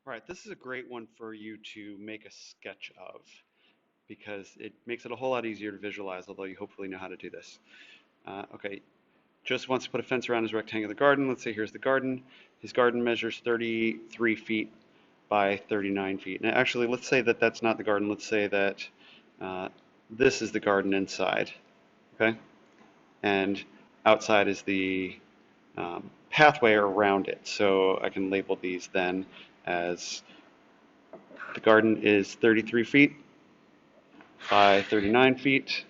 All right, this is a great one for you to make a sketch of because it makes it a whole lot easier to visualize, although you hopefully know how to do this. Okay, just wants to put a fence around his rectangular garden. Let's say here's the garden. His garden measures 33 feet by 39 feet. Now, actually, let's say that that's not the garden. Let's say that uh, this is the garden inside, okay? And outside is the pathway around it. So I can label these then as the garden is 33 feet by 39 feet,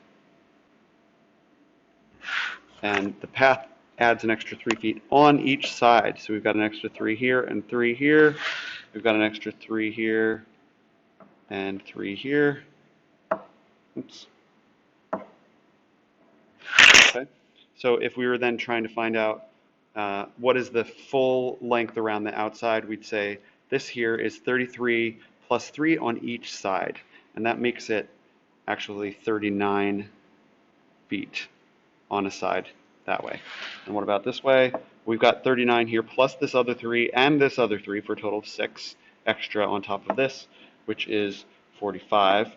and the path adds an extra 3 feet on each side. So we've got an extra 3 here and 3 here. We've got an extra 3 here and 3 here. Oops. Okay. So if we were then trying to find out what is the full length around the outside, we'd say this here is 33 plus 3 on each side. And that makes it actually 39 feet on a side that way. And what about this way? We've got 39 here plus this other 3 and this other 3 for a total of 6 extra on top of this, which is 45.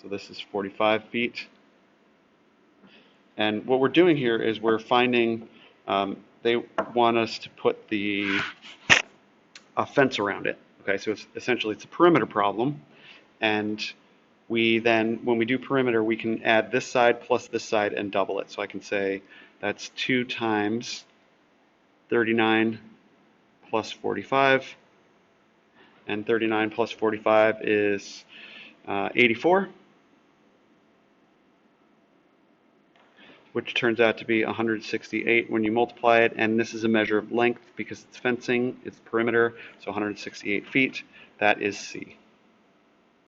So this is 45 feet. And what we're doing here is we're finding, they want us to put a fence around it. Okay, so it's a perimeter problem. And we then, when we do perimeter, we can add this side plus this side and double it. So I can say that's 2 times 39 plus 45. And 39 plus 45 is 84. Which turns out to be 168 when you multiply it, and this is a measure of length because it's fencing, it's perimeter, so 168 feet. That is C.